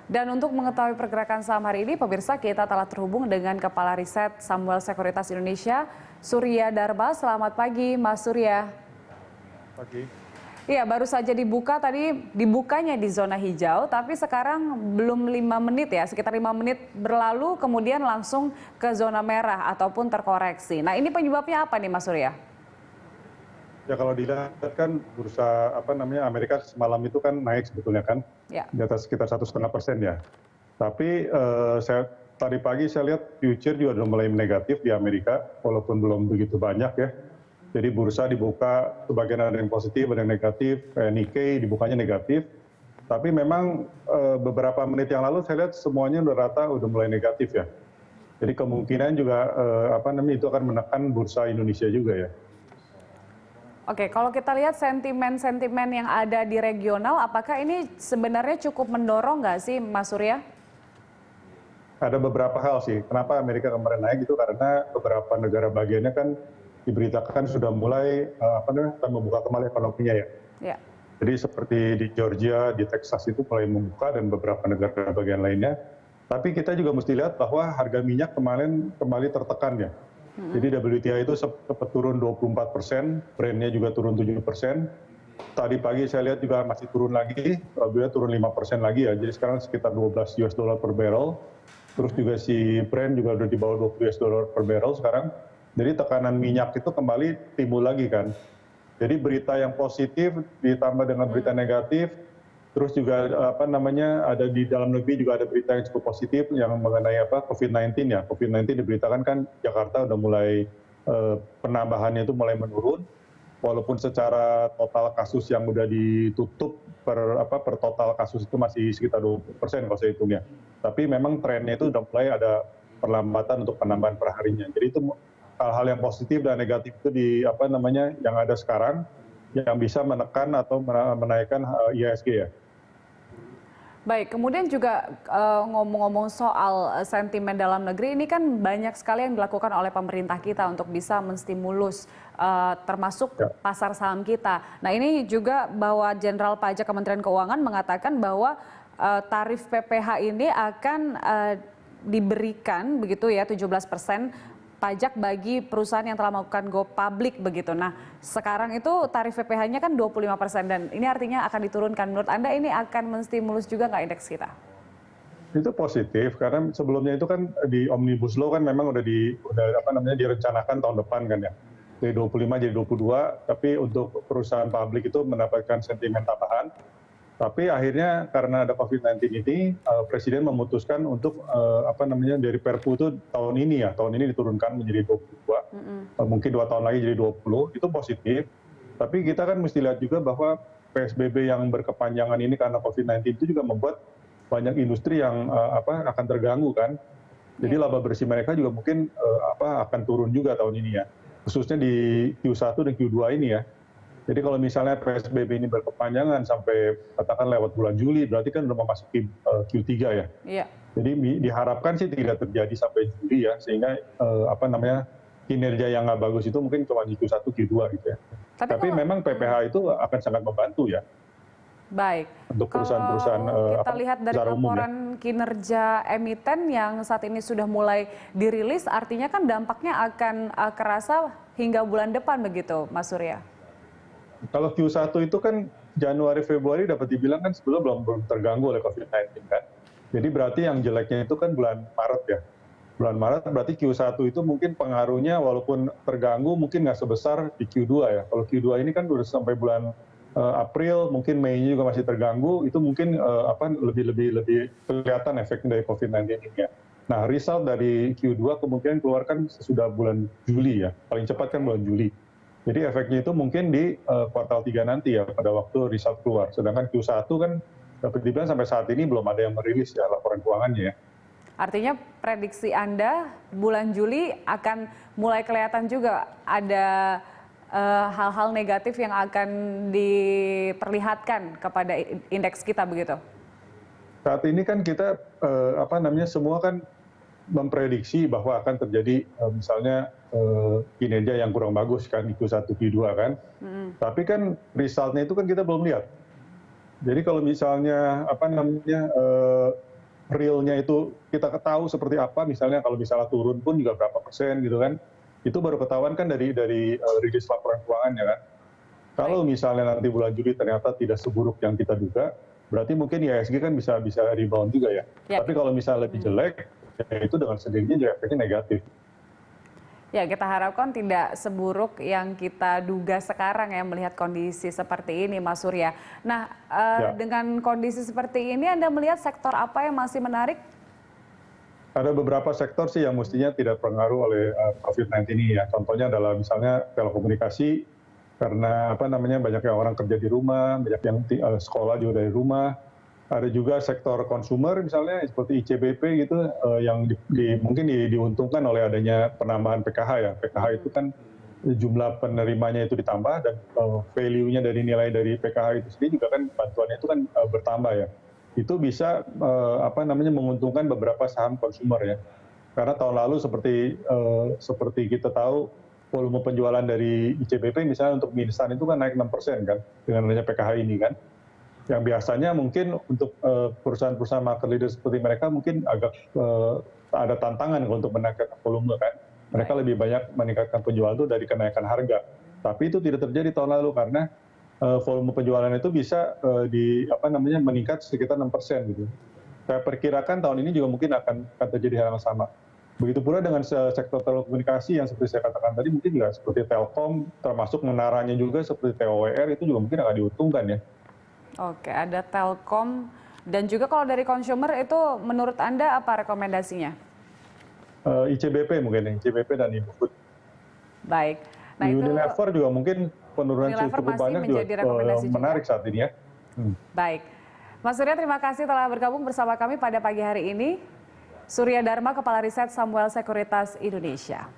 Dan untuk mengetahui pergerakan saham hari ini, pemirsa kita telah terhubung dengan Kepala Riset Samuel Sekuritas Indonesia, Surya Darba. Selamat pagi, Mas Surya. Pagi. Iya, baru saja dibuka tadi, dibukanya di zona hijau, tapi sekarang belum 5 menit ya, sekitar 5 menit berlalu kemudian langsung ke zona merah ataupun terkoreksi. Nah, ini penyebabnya apa nih, Mas Surya? Ya kalau dilihat kan bursa Amerika semalam itu kan naik sebetulnya kan, Ya. di atas sekitar 1,5% ya. Tapi tadi pagi saya lihat future juga udah mulai negatif di Amerika, walaupun belum begitu banyak ya. Jadi bursa dibuka sebagian ada yang positif, ada yang negatif, kayak Nikkei dibukanya negatif. Tapi memang beberapa menit yang lalu saya lihat semuanya udah rata, udah mulai negatif ya. Jadi kemungkinan juga itu akan menekan bursa Indonesia juga ya. Oke, kalau kita lihat sentimen-sentimen yang ada di regional, apakah ini sebenarnya cukup mendorong nggak sih, Mas Surya? Ada beberapa hal sih. Kenapa Amerika kemarin naik itu karena beberapa negara bagiannya kan diberitakan sudah mulai akan membuka kembali ekonominya ya. Ya. Jadi seperti di Georgia, di Texas itu mulai membuka dan beberapa negara bagian lainnya. Tapi kita juga mesti lihat bahwa harga minyak kemarin kembali tertekan ya. Jadi WTI itu sempat turun 24%, Brent-nya juga turun 7%. Tadi pagi saya lihat juga masih turun lagi, Brent turun 5% lagi ya. Jadi sekarang sekitar 12 US dollar per barrel. Terus juga si Brent juga udah di bawah 20 US dollar per barrel sekarang. Jadi tekanan minyak itu kembali timbul lagi kan. Jadi berita yang positif ditambah dengan berita negatif, terus juga ada di dalam negeri juga ada berita yang cukup positif yang mengenai COVID-19 ya. COVID-19 diberitakan kan Jakarta udah mulai penambahannya itu mulai menurun, walaupun secara total kasus yang udah ditutup per total kasus itu masih sekitar 20% kalau saya hitungnya. Tapi memang trennya itu udah mulai ada perlambatan untuk penambahan per harinya. Jadi itu hal-hal yang positif dan negatif itu yang ada sekarang yang bisa menekan atau menaikkan IHSG ya. Baik, kemudian juga ngomong-ngomong soal sentimen dalam negeri, ini kan banyak sekali yang dilakukan oleh pemerintah kita untuk bisa menstimulus termasuk pasar saham kita. Nah, ini juga bahwa Jenderal Pajak Kementerian Keuangan mengatakan bahwa tarif PPh ini akan diberikan begitu ya 17% pajak bagi perusahaan yang telah melakukan go public begitu. Nah, sekarang itu tarif PPh-nya kan 25% dan ini artinya akan diturunkan. Menurut Anda ini akan menstimulus juga nggak indeks kita? Itu positif karena sebelumnya itu kan di Omnibus Law kan memang udah direncanakan tahun depan kan ya. Dari 25 jadi 22, tapi untuk perusahaan publik itu mendapatkan sentimen tambahan. Tapi akhirnya karena ada COVID-19 ini, Presiden memutuskan untuk dari Perpu itu tahun ini diturunkan menjadi 22, mungkin 2 tahun lagi jadi 20, itu positif. Tapi kita kan mesti lihat juga bahwa PSBB yang berkepanjangan ini karena COVID-19 itu juga membuat banyak industri yang akan terganggu kan. Jadi laba bersih mereka juga mungkin akan turun juga tahun ini ya, khususnya di Q1 dan Q2 ini ya. Jadi kalau misalnya PSBB ini berkepanjangan sampai katakan lewat bulan Juli, berarti kan udah memasuki Q3 ya. Iya. Jadi diharapkan sih tidak terjadi sampai Juli ya, sehingga kinerja yang nggak bagus itu mungkin cuma di Q1, Q2 gitu ya. Tapi memang PPh itu akan sangat membantu ya. Baik. Untuk perusahaan-perusahaan kita lihat dari laporan kinerja emiten yang saat ini sudah mulai dirilis, artinya kan dampaknya akan kerasa hingga bulan depan begitu, Mas Surya. Kalau Q1 itu kan Januari Februari dapat dibilang kan sebelum belum terganggu oleh COVID-19 kan. Jadi berarti yang jeleknya itu kan bulan Maret ya. Bulan Maret berarti Q1 itu mungkin pengaruhnya walaupun terganggu mungkin nggak sebesar di Q2 ya. Kalau Q2 ini kan udah sampai bulan April, mungkin Mei juga masih terganggu, itu mungkin lebih kelihatan efek dari COVID-19 ini ya. Nah, result dari Q2 kemungkinan keluarkan sesudah bulan Juli ya. Paling cepat kan bulan Juli. Jadi efeknya itu mungkin di kuartal 3 nanti ya, pada waktu result keluar. Sedangkan Q1 kan dapat dibilang sampai saat ini belum ada yang merilis ya laporan keuangannya ya. Artinya prediksi Anda bulan Juli akan mulai kelihatan juga ada hal-hal negatif yang akan diperlihatkan kepada indeks kita begitu? Saat ini kan kita semua kan memprediksi bahwa akan terjadi misalnya kinerja yang kurang bagus kan di Q1, Q2 kan. Tapi kan resultnya itu kan kita belum lihat. Jadi kalau misalnya realnya itu kita tahu seperti apa, misalnya kalau misalnya turun pun juga berapa persen gitu kan, itu baru ketahuan kan dari rilis laporan keuangannya kan. Kalau misalnya nanti bulan Juli ternyata tidak seburuk yang kita duga, berarti mungkin IHSG kan bisa rebound juga ya. Tapi kalau misalnya lebih jelek, ya itu dengan sendirinya juga efeknya negatif. Ya, kita harapkan tidak seburuk yang kita duga sekarang ya melihat kondisi seperti ini, Mas Surya. Nah, dengan kondisi seperti ini Anda melihat sektor apa yang masih menarik? Ada beberapa sektor sih yang mestinya tidak terpengaruh oleh COVID-19 ini ya. Contohnya adalah misalnya telekomunikasi, karena banyak yang orang kerja di rumah, banyak yang sekolah juga dari rumah. Ada juga sektor konsumer misalnya seperti ICBP gitu, yang mungkin diuntungkan oleh adanya penambahan PKH ya. PKH itu kan jumlah penerimanya itu ditambah dan value-nya dari nilai dari PKH itu sendiri juga kan bantuannya itu kan bertambah ya. Itu bisa menguntungkan beberapa saham konsumer ya. Karena tahun lalu seperti kita tahu, volume penjualan dari ICBP misalnya untuk mie instan itu kan naik 6% kan dengan adanya PKH ini kan. Yang biasanya mungkin untuk perusahaan-perusahaan market leader seperti mereka mungkin agak ada tantangan untuk meningkatkan volume kan. Mereka lebih banyak meningkatkan penjualan itu dari kenaikan harga. Tapi itu tidak terjadi tahun lalu karena volume penjualan itu bisa meningkat sekitar 6% gitu. Saya perkirakan tahun ini juga mungkin akan terjadi hal yang sama. Begitu pula dengan sektor telekomunikasi yang seperti saya katakan tadi, mungkin juga seperti Telkom, termasuk menaranya juga seperti TOWR, itu juga mungkin akan diuntungkan ya. Oke, ada Telkom dan juga kalau dari consumer itu menurut Anda apa rekomendasinya? ICBP mungkin, ICBP dan Indofood. Baik. Nah, Unilever juga mungkin penurunan cukup banyak juga menarik saat ini ya. Baik. Mas Surya, terima kasih telah bergabung bersama kami pada pagi hari ini. Surya Dharma, Kepala Riset Samuel Sekuritas Indonesia.